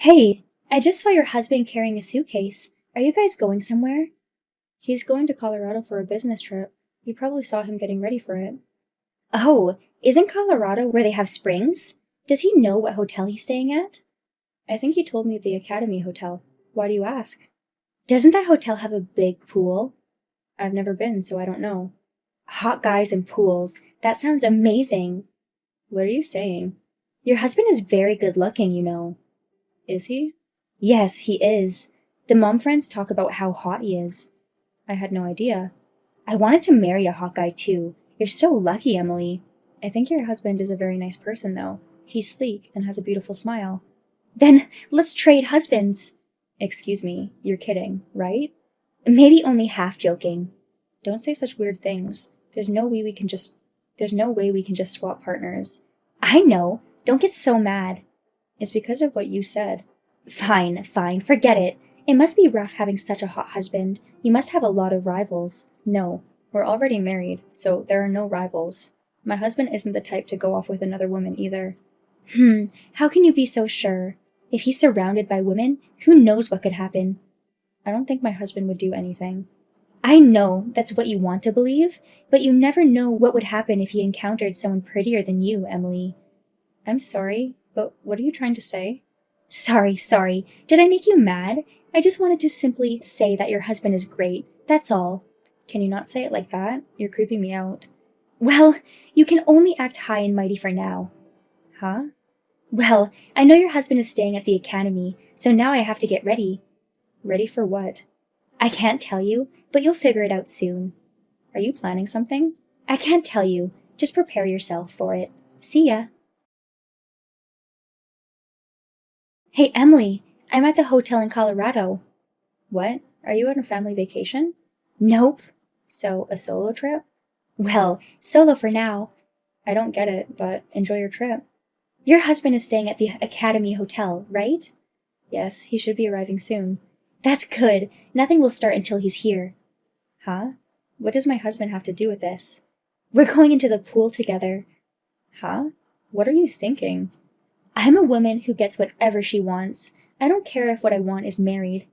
Hey, I just saw your husband carrying a suitcase. Are you guys going somewhere? He's going to Colorado for a business trip. You probably saw him getting ready for it. Oh, isn't Colorado where they have springs? Does he know what hotel he's staying at? I think he told me the Academy Hotel. Why do you ask? Doesn't that hotel have a big pool? I've never been, so I don't know. Hot guys and pools. That sounds amazing. What are you saying? Your husband is very good looking, you know. Is he? Yes, he is. The mom friends talk about how hot he is. I had no idea. I wanted to marry a hot guy too. You're so lucky, Emily. I think your husband is a very nice person, though. He's sleek and has a beautiful smile. Then let's trade husbands. Excuse me, you're kidding, right? Maybe only half joking. Don't say such weird things. There's no way we can just swap partners. I know. Don't get so mad. It's because of what you said. Fine, fine, forget it. It must be rough having such a hot husband. You must have a lot of rivals. No, we're already married, so there are no rivals. My husband isn't the type to go off with another woman either. How can you be so sure? If he's surrounded by women, who knows what could happen? I don't think my husband would do anything. I know that's what you want to believe, but you never know what would happen if he encountered someone prettier than you, Emily. I'm sorry, but what are you trying to say? Sorry. Did I make you mad? I just wanted to simply say that your husband is great. That's all. Can you not say it like that? You're creeping me out. Well, you can only act high and mighty for now. Huh? Well, I know your husband is staying at the academy, so now I have to get ready. Ready for what? I can't tell you, but you'll figure it out soon. Are you planning something? I can't tell you. Just prepare yourself for it. See ya. Hey, Emily, I'm at the hotel in Colorado. What? Are you on a family vacation? Nope. So, a solo trip? Well, solo for now. I don't get it, but enjoy your trip. Your husband is staying at the Academy Hotel, right? Yes, he should be arriving soon. That's good. Nothing will start until he's here. Huh? What does my husband have to do with this? We're going into the pool together. Huh? What are you thinking? I'm a woman who gets whatever she wants. I don't care if what I want is married.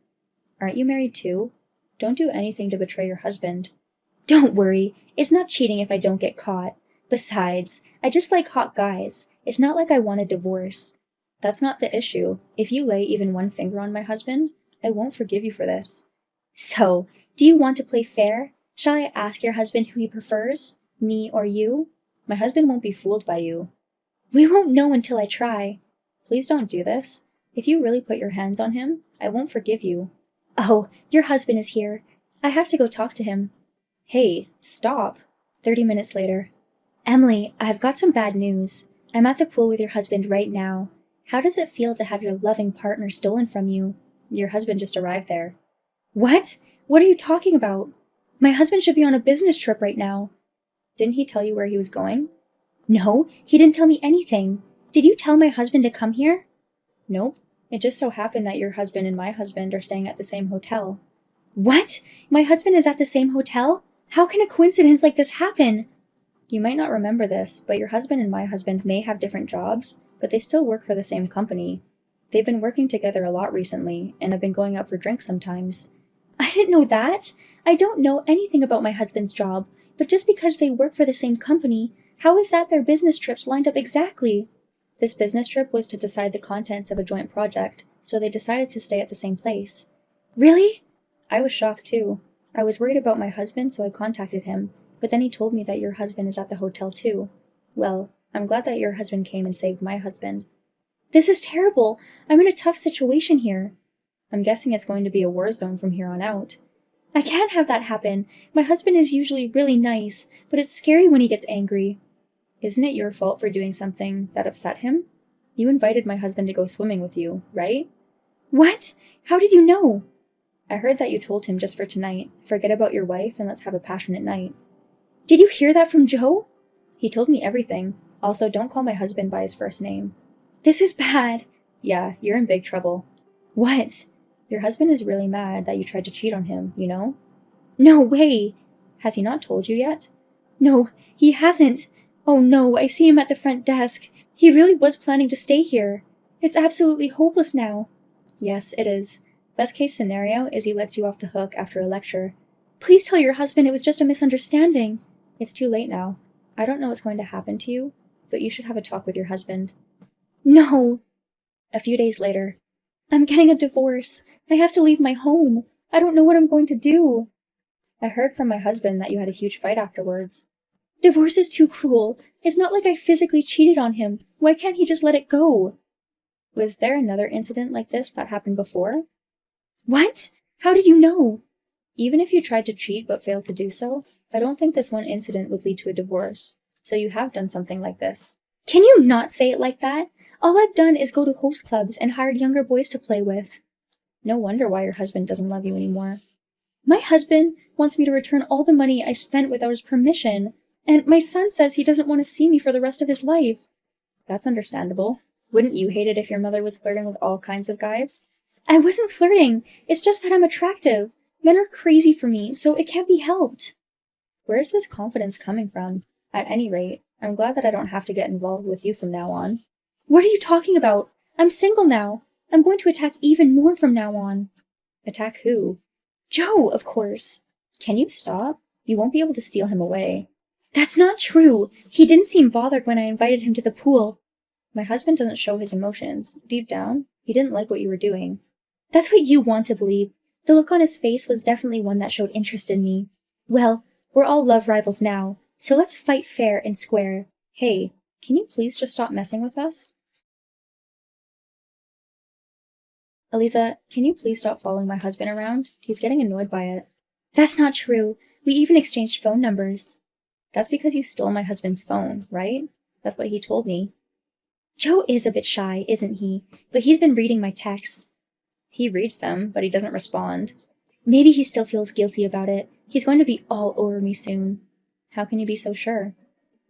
Aren't you married too? Don't do anything to betray your husband. Don't worry, it's not cheating if I don't get caught. Besides, I just like hot guys. It's not like I want a divorce. That's not the issue. If you lay even one finger on my husband, I won't forgive you for this. So, do you want to play fair? Shall I ask your husband who he prefers? Me or you? My husband won't be fooled by you. We won't know until I try. Please don't do this. If you really put your hands on him, I won't forgive you. Oh, your husband is here. I have to go talk to him. Hey, stop. 30 minutes later. Emily, I've got some bad news. I'm at the pool with your husband right now. How does it feel to have your loving partner stolen from you? Your husband just arrived there. What? What are you talking about? My husband should be on a business trip right now. Didn't he tell you where he was going? No, he didn't tell me anything. Did you tell my husband to come here? Nope. It just so happened that your husband and my husband are staying at the same hotel. What? My husband is at the same hotel? How can a coincidence like this happen? You might not remember this, but your husband and my husband may have different jobs, but they still work for the same company. They've been working together a lot recently, and have been going out for drinks sometimes. I didn't know that. I don't know anything about my husband's job, but just because they work for the same company, how is that their business trips lined up exactly? This business trip was to decide the contents of a joint project, so they decided to stay at the same place. Really? I was shocked too. I was worried about my husband, so I contacted him, but then he told me that your husband is at the hotel too. Well, I'm glad that your husband came and saved my husband. This is terrible. I'm in a tough situation here. I'm guessing it's going to be a war zone from here on out. I can't have that happen. My husband is usually really nice, but it's scary when he gets angry. Isn't it your fault for doing something that upset him? You invited my husband to go swimming with you, right? What? How did you know? I heard that you told him just for tonight. Forget about your wife and let's have a passionate night. Did you hear that from Joe? He told me everything. Also, don't call my husband by his first name. This is bad. Yeah, you're in big trouble. What? Your husband is really mad that you tried to cheat on him, you know? No way! Has he not told you yet? No, he hasn't. Oh no, I see him at the front desk. He really was planning to stay here. It's absolutely hopeless now. Yes, it is. Best case scenario is he lets you off the hook after a lecture. Please tell your husband it was just a misunderstanding. It's too late now. I don't know what's going to happen to you, but you should have a talk with your husband. No! A few days later. I'm getting a divorce. I have to leave my home. I don't know what I'm going to do. I heard from my husband that you had a huge fight afterwards. Divorce is too cruel. It's not like I physically cheated on him. Why can't he just let it go? Was there another incident like this that happened before? What? How did you know? Even if you tried to cheat but failed to do so, I don't think this one incident would lead to a divorce. So you have done something like this. Can you not say it like that? All I've done is go to host clubs and hired younger boys to play with. No wonder why your husband doesn't love you anymore. My husband wants me to return all the money I spent without his permission, and my son says he doesn't want to see me for the rest of his life. That's understandable. Wouldn't you hate it if your mother was flirting with all kinds of guys? I wasn't flirting. It's just that I'm attractive. Men are crazy for me, so it can't be helped. Where's this confidence coming from? At any rate, I'm glad that I don't have to get involved with you from now on. What are you talking about? I'm single now. I'm going to attack even more from now on. Attack who? Joe, of course. Can you stop? You won't be able to steal him away. That's not true. He didn't seem bothered when I invited him to the pool. My husband doesn't show his emotions. Deep down, he didn't like what you were doing. That's what you want to believe. The look on his face was definitely one that showed interest in me. Well, we're all love rivals now, so let's fight fair and square. Hey, can you please just stop messing with us? Eliza, can you please stop following my husband around? He's getting annoyed by it. That's not true. We even exchanged phone numbers. That's because you stole my husband's phone, right? That's what he told me. Joe is a bit shy, isn't he? But he's been reading my texts. He reads them, but he doesn't respond. Maybe he still feels guilty about it. He's going to be all over me soon. How can you be so sure?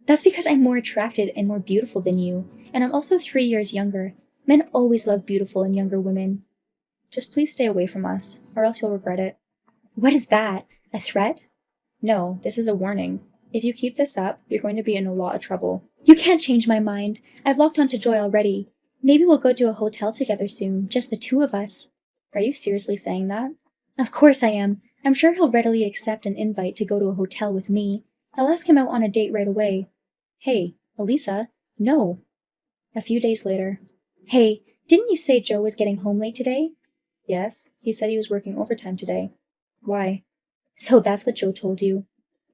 That's because I'm more attracted and more beautiful than you, and I'm also 3 years younger. Men always love beautiful and younger women. Just please stay away from us, or else you'll regret it. What is that? A threat? No, this is a warning. If you keep this up, you're going to be in a lot of trouble. You can't change my mind. I've locked onto Joy already. Maybe we'll go to a hotel together soon, just the two of us. Are you seriously saying that? Of course I am. I'm sure he'll readily accept an invite to go to a hotel with me. I'll ask him out on a date right away. Hey, Elisa, no. A few days later. Hey, didn't you say Joe was getting home late today? Yes, he said he was working overtime today. Why? So that's what Joe told you.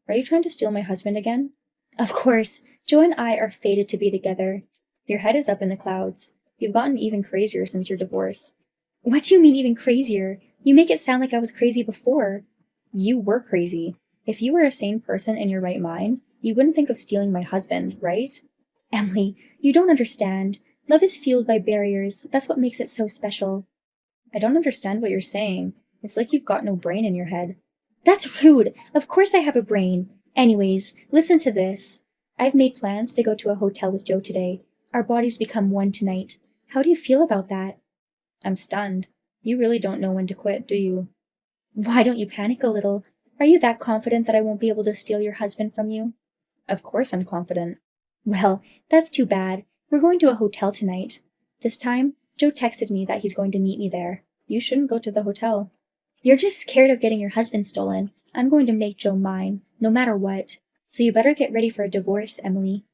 Are you trying to steal my husband again? Of course. Joe and I are fated to be together. Your head is up in the clouds. You've gotten even crazier since your divorce. What do you mean even crazier? You make it sound like I was crazy before. You were crazy. If you were a sane person in your right mind, you wouldn't think of stealing my husband, right? Emily, you don't understand. Love is fueled by barriers. That's what makes it so special. I don't understand what you're saying. It's like you've got no brain in your head. That's rude. Of course I have a brain. Anyways, listen to this. I've made plans to go to a hotel with Joe today. Our bodies become one tonight. How do you feel about that? I'm stunned. You really don't know when to quit, do you? Why don't you panic a little? Are you that confident that I won't be able to steal your husband from you? Of course I'm confident. Well, that's too bad. We're going to a hotel tonight. This time, Joe texted me that he's going to meet me there. You shouldn't go to the hotel. You're just scared of getting your husband stolen. I'm going to make Joe mine, no matter what. So you better get ready for a divorce, Emily.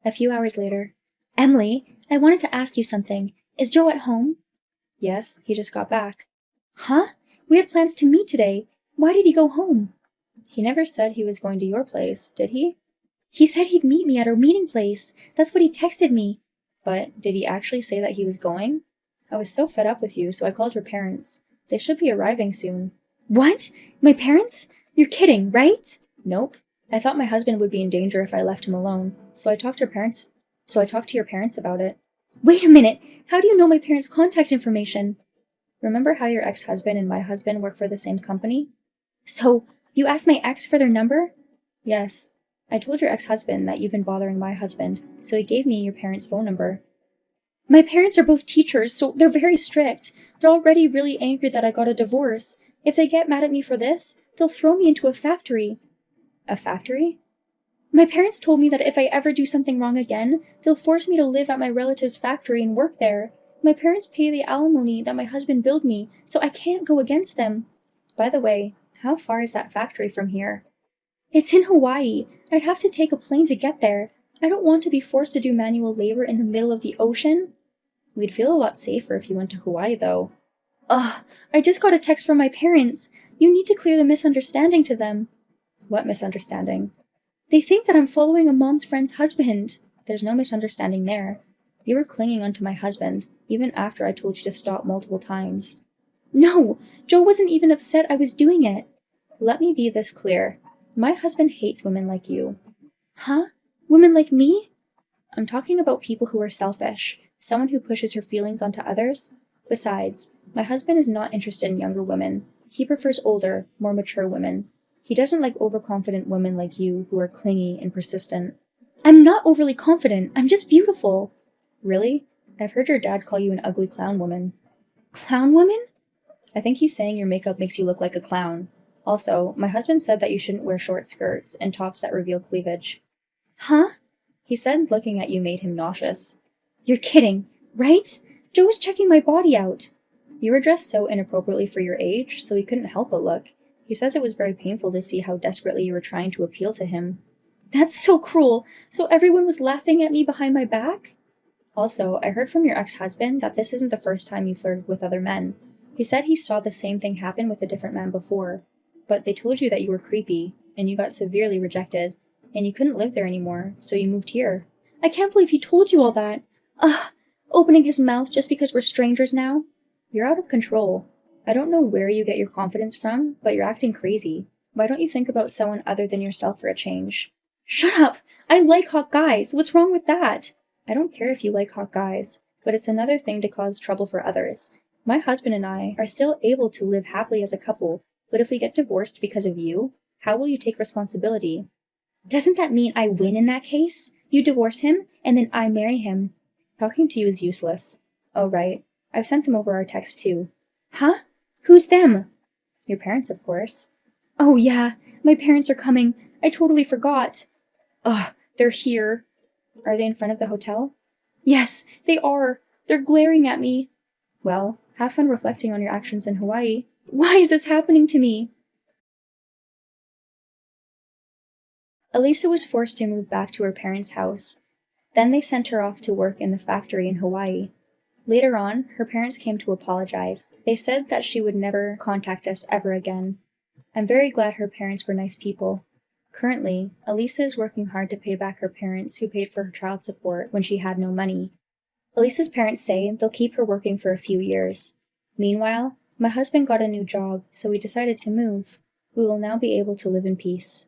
A few hours later. Emily, I wanted to ask you something. Is Joe at home? Yes, he just got back. Huh? We had plans to meet today. Why did he go home? He never said he was going to your place, did he? He said he'd meet me at our meeting place. That's what he texted me. But did he actually say that he was going? I was so fed up with you, so I called your parents. They should be arriving soon. What? My parents? You're kidding, right? Nope. I thought my husband would be in danger if I left him alone, so I talked to your parents about it. Wait a minute! How do you know my parents' contact information? Remember how your ex-husband and my husband work for the same company? So, you asked my ex for their number? Yes. I told your ex-husband that you've been bothering my husband, so he gave me your parents' phone number. My parents are both teachers, so they're very strict. They're already really angry that I got a divorce. If they get mad at me for this, they'll throw me into a factory. A factory? My parents told me that if I ever do something wrong again, they'll force me to live at my relative's factory and work there. My parents pay the alimony that my husband billed me, so I can't go against them. By the way, how far is that factory from here? It's in Hawaii. I'd have to take a plane to get there. I don't want to be forced to do manual labor in the middle of the ocean. We'd feel a lot safer if you went to Hawaii, though. Ugh, I just got a text from my parents. You need to clear the misunderstanding to them. What misunderstanding? They think that I'm following a mom's friend's husband. There's no misunderstanding there. You were clinging onto my husband, even after I told you to stop multiple times. No, Joe wasn't even upset I was doing it. Let me be this clear. My husband hates women like you. Huh? Women like me? I'm talking about people who are selfish, someone who pushes her feelings onto others. Besides, my husband is not interested in younger women. He prefers older, more mature women. He doesn't like overconfident women like you who are clingy and persistent. I'm not overly confident. I'm just beautiful. Really? I've heard your dad call you an ugly clown woman. Clown woman? I think he's saying your makeup makes you look like a clown. Also, my husband said that you shouldn't wear short skirts and tops that reveal cleavage. Huh? He said looking at you made him nauseous. You're kidding, right? Joe was checking my body out. You were dressed so inappropriately for your age, so he couldn't help but look. He says it was very painful to see how desperately you were trying to appeal to him. That's so cruel. So everyone was laughing at me behind my back? Also, I heard from your ex-husband that this isn't the first time you flirted with other men. He said he saw the same thing happen with a different man before. But they told you that you were creepy, and you got severely rejected, and you couldn't live there anymore, so you moved here. I can't believe he told you all that. Ugh, opening his mouth just because we're strangers now? You're out of control. I don't know where you get your confidence from, but you're acting crazy. Why don't you think about someone other than yourself for a change? Shut up! I like hot guys. What's wrong with that? I don't care if you like hot guys, but it's another thing to cause trouble for others. My husband and I are still able to live happily as a couple, but if we get divorced because of you, how will you take responsibility? Doesn't that mean I win in that case? You divorce him, and then I marry him. Talking to you is useless. Oh, right. I've sent them over our text, too. Huh? Who's them? Your parents, of course. Oh, yeah. My parents are coming. I totally forgot. Ugh, they're here. Are they in front of the hotel? Yes, they are. They're glaring at me. Well, have fun reflecting on your actions in Hawaii. Why is this happening to me? Elisa was forced to move back to her parents' house. Then they sent her off to work in the factory in Hawaii. Later on, her parents came to apologize. They said that she would never contact us ever again. I'm very glad her parents were nice people. Currently, Elisa is working hard to pay back her parents who paid for her child support when she had no money. Elisa's parents say they'll keep her working for a few years. Meanwhile, my husband got a new job, so we decided to move. We will now be able to live in peace.